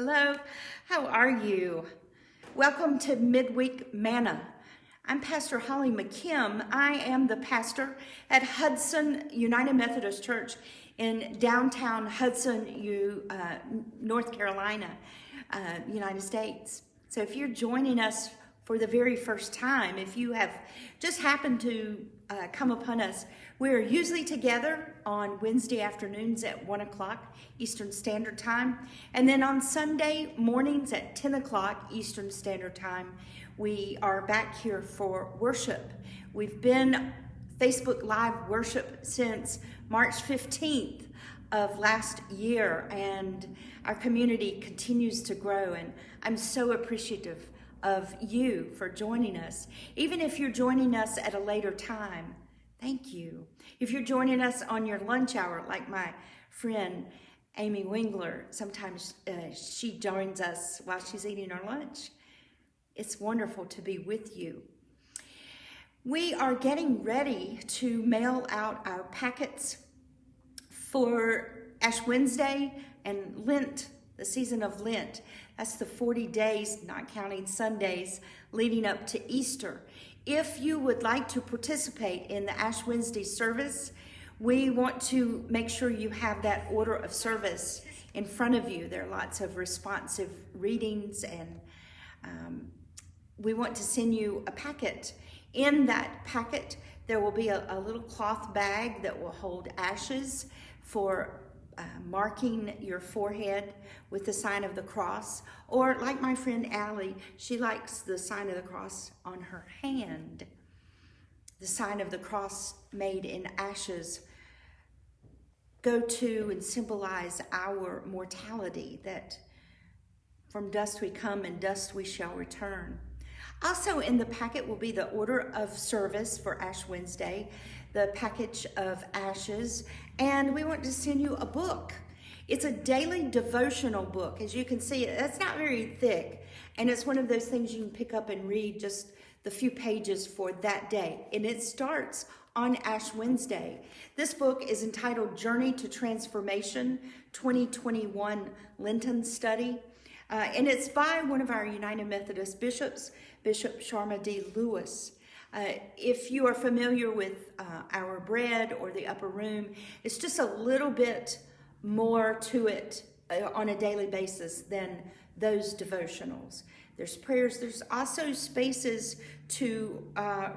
Hello, how are you? Welcome to Midweek Manna. I'm Pastor Holly McKim. I am the pastor at Hudson United Methodist Church in downtown Hudson, North Carolina, United States. So if you're joining us for the very first time, if you have just happened to come upon us, we're usually together on Wednesday afternoons at 1 o'clock Eastern Standard Time. And then on Sunday mornings at 10 o'clock Eastern Standard Time, we are back here for worship. We've been Facebook Live worship since March 15th of last year, and our community continues to grow. And I'm so appreciative of you for joining us. Even if you're joining us at a later time, thank you. If you're joining us on your lunch hour, like my friend Amy Wingler, sometimes she joins us while she's eating her lunch. It's wonderful to be with you. We are getting ready to mail out our packets for Ash Wednesday and Lent, the season of Lent. That's the 40 days, not counting Sundays, leading up to Easter. If you would like to participate in the Ash Wednesday service, we want to make sure you have that order of service in front of you. There are lots of responsive readings, and we want to send you a packet. In that packet, there will be a little cloth bag that will hold ashes for marking your forehead with the sign of the cross, or like my friend Allie, she likes the sign of the cross on her hand. The sign of the cross made in ashes go to and symbolize our mortality, that from dust we come and dust we shall return. Also in the packet will be the order of service for Ash Wednesday, the package of ashes, and we want to send you a book. It's a daily devotional book. As you can see, it's not very thick, and it's one of those things you can pick up and read just the few pages for that day, and it starts on Ash Wednesday. This book is entitled Journey to Transformation 2021 Lenten Study, and it's by one of our United Methodist bishops, Bishop Sharma D. Lewis. If you are familiar with our bread or the upper room, it's just a little bit more to it on a daily basis than those devotionals. There's prayers. There's also spaces to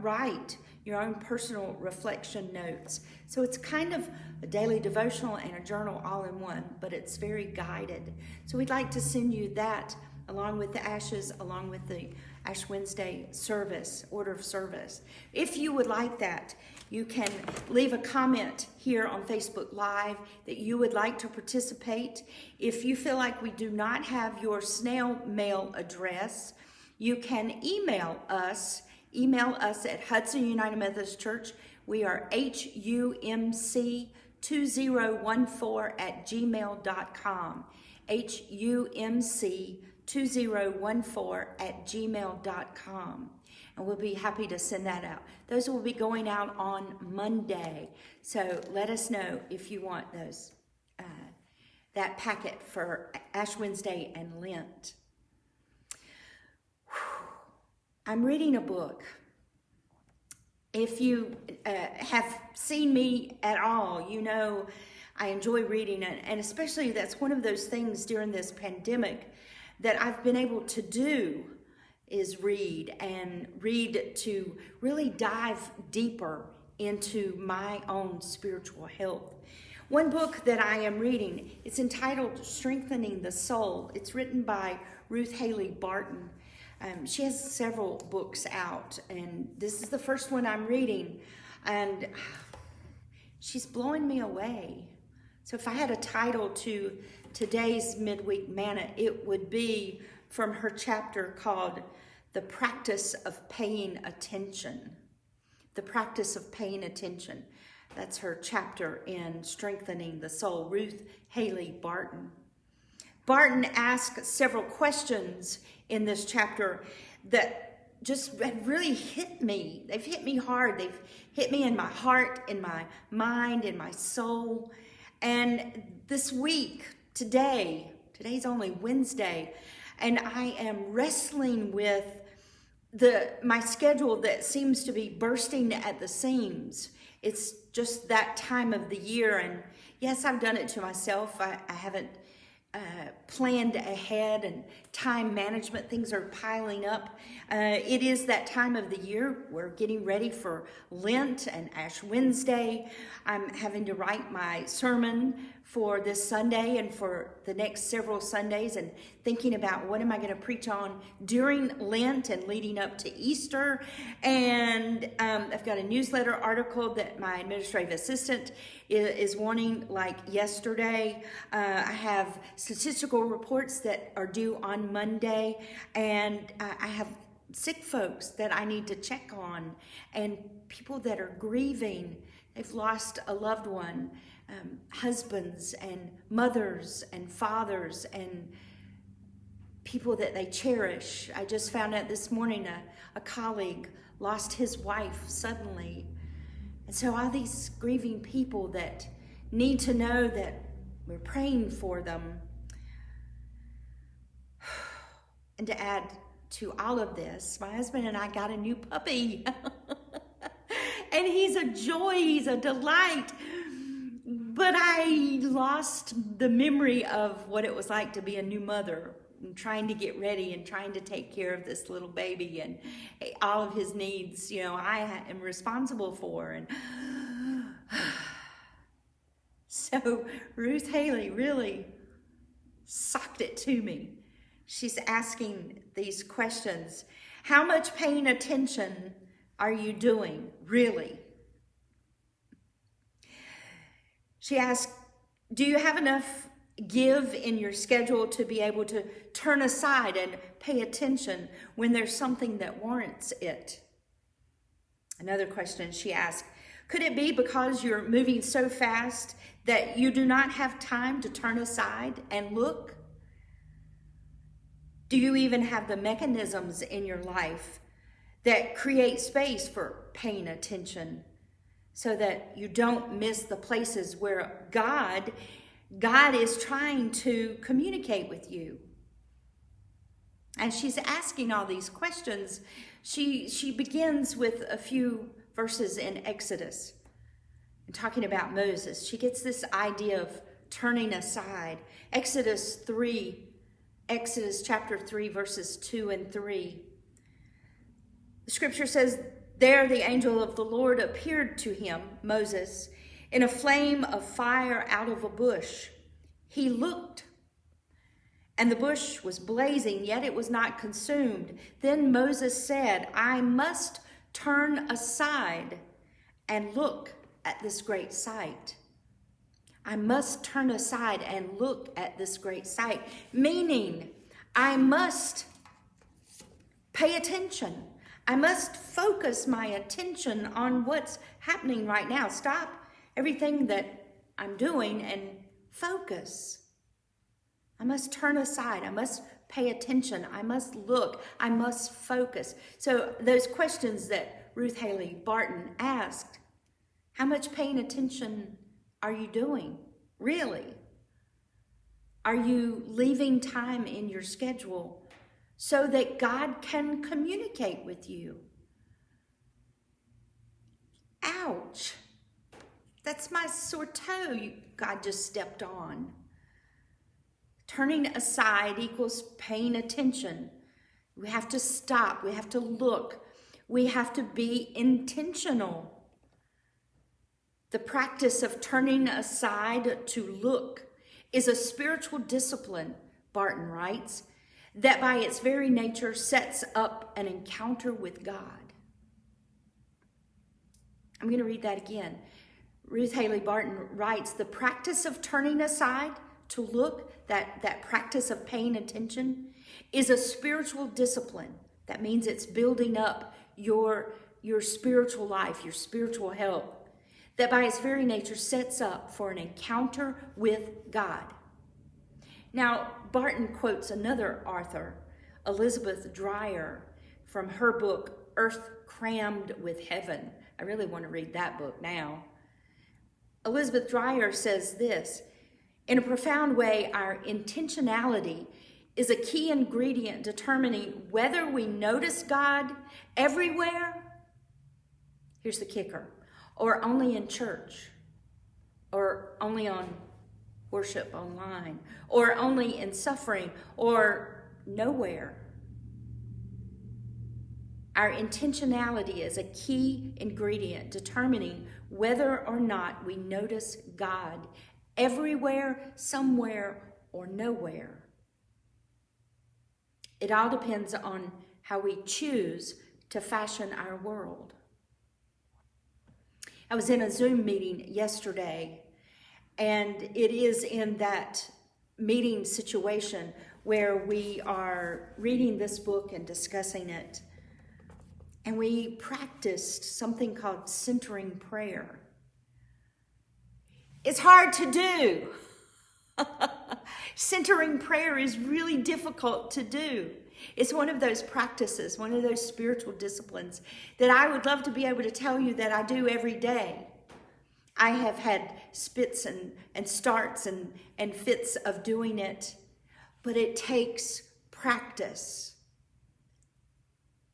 write your own personal reflection notes. So it's kind of a daily devotional and a journal all in one, but it's very guided. So we'd like to send you that along with the ashes, along with the Ash Wednesday service, order of service. If you would like that, you can leave a comment here on Facebook Live that you would like to participate. If you feel like we do not have your snail mail address, you can email us. Email us at Hudson United Methodist Church. We are humc2014@gmail.com. humc2014@gmail.com. And we'll be happy to send that out. Those will be going out on Monday. So let us know if you want those, that packet for Ash Wednesday and Lent. I'm reading a book. If you have seen me at all, you know I enjoy reading, and especially that's one of those things during this pandemic that I've been able to do is read to really dive deeper into my own spiritual health. One book that I am reading, it's entitled Strengthening the Soul. It's written by Ruth Haley Barton. She has several books out, and this is the first one I'm reading, and she's blowing me away. So if I had a title to today's Midweek Manna, it would be from her chapter called The Practice of Paying Attention. The Practice of Paying Attention. That's her chapter in Strengthening the Soul, Ruth Haley Barton. Barton asks several questions in this chapter that just have really hit me. They've hit me hard. They've hit me in my heart, in my mind, in my soul. And this week, today Today's only Wednesday, and I am wrestling with my schedule that seems to be bursting at the seams. It's just that time of the year, and yes, I've done it to myself. I haven't planned ahead, and time management, things are piling up. It is that time of the year. We're getting ready for Lent and Ash Wednesday. I'm having to write my sermon for this Sunday and for the next several Sundays, and thinking about what am I going to preach on during Lent and leading up to Easter. And I've got a newsletter article that my administrative assistant is wanting like yesterday. I have statistical reports that are due on Monday, and I have sick folks that I need to check on, and people that are grieving. They've lost a loved one, husbands and mothers and fathers and people that they cherish. I just found out this morning a colleague lost his wife suddenly. And so all these grieving people that need to know that we're praying for them. And to add to all of this, my husband and I got a new puppy. And he's a joy, he's a delight. But I lost the memory of what it was like to be a new mother, and trying to get ready and trying to take care of this little baby and all of his needs, I am responsible for. And so Ruth Haley really socked it to me. She's asking these questions. How much paying attention are you doing, really? She asked, do you have enough give in your schedule to be able to turn aside and pay attention when there's something that warrants it? Another question she asked, could it be because you're moving so fast that you do not have time to turn aside and look? Do you even have the mechanisms in your life that create space for paying attention so that you don't miss the places where God is trying to communicate with you? And she's asking all these questions. She begins with a few verses in Exodus and talking about Moses. She gets this idea of turning aside. Exodus chapter 3, verses 2 and 3. The scripture says, there the angel of the Lord appeared to him, Moses, in a flame of fire out of a bush. He looked, and the bush was blazing, yet it was not consumed. Then Moses said, I must turn aside and look at this great sight. I must turn aside and look at this great sight, meaning I must pay attention. I must focus my attention on what's happening right now. Stop everything that I'm doing and focus. I must turn aside. I must pay attention. I must look. I must focus. So those questions that Ruth Haley Barton asked, how much paying attention are you doing? Really? Are you leaving time in your schedule so that God can communicate with you? Ouch. That's my sore toe God just stepped on. Turning aside equals paying attention. We have to stop. We have to look. We have to be intentional. The practice of turning aside to look is a spiritual discipline, Barton writes, that by its very nature sets up an encounter with God. I'm going to read that again. Ruth Haley Barton writes, the practice of turning aside to look, that practice of paying attention, is a spiritual discipline. That means it's building up your spiritual life, your spiritual health, that by its very nature sets up for an encounter with God. Now, Barton quotes another author, Elizabeth Dreyer, from her book, Earth Crammed with Heaven. I really want to read that book now. Elizabeth Dreyer says this, In a profound way, our intentionality is a key ingredient determining whether we notice God everywhere, here's the kicker, or only in church, or only on worship online, or only in suffering, or nowhere. Our intentionality is a key ingredient determining whether or not we notice God everywhere, somewhere, or nowhere. It all depends on how we choose to fashion our world. I was in a Zoom meeting yesterday, and it is in that meeting situation where we are reading this book and discussing it. And we practiced something called centering prayer. It's hard to do. Centering prayer is really difficult to do. It's one of those practices, one of those spiritual disciplines that I would love to be able to tell you that I do every day. I have had spits and starts and fits of doing it, but it takes practice.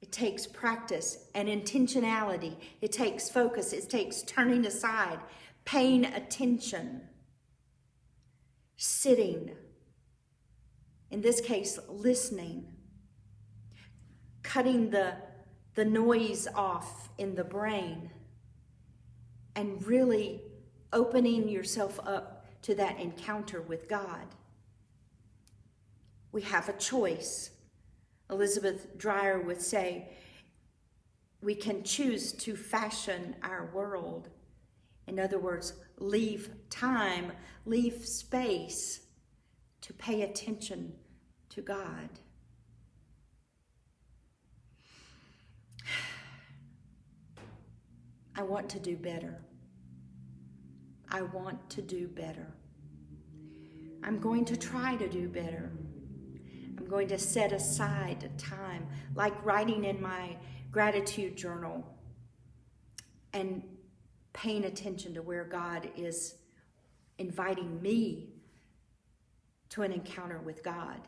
It takes practice and intentionality. It takes focus. It takes turning aside, paying attention, sitting, in this case, listening, cutting the noise off in the brain, and really opening yourself up to that encounter with God. We have a choice. Elizabeth Dreyer would say, we can choose to fashion our world. In other words, leave time, leave space to pay attention to God. I want to do better. I want to do better. I'm going to try to do better. I'm going to set aside time, like writing in my gratitude journal and paying attention to where God is inviting me to an encounter with God.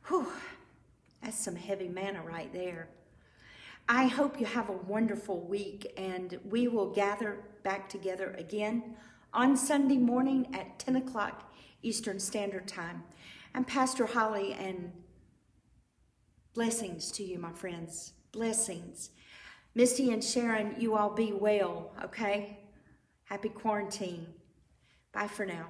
Whew, that's some heavy manna right there. I hope you have a wonderful week, and we will gather back together again on Sunday morning at 10 o'clock Eastern Standard Time. I'm Pastor Holly, and blessings to you, my friends. Blessings. Misty and Sharon, you all be well, okay? Happy quarantine. Bye for now.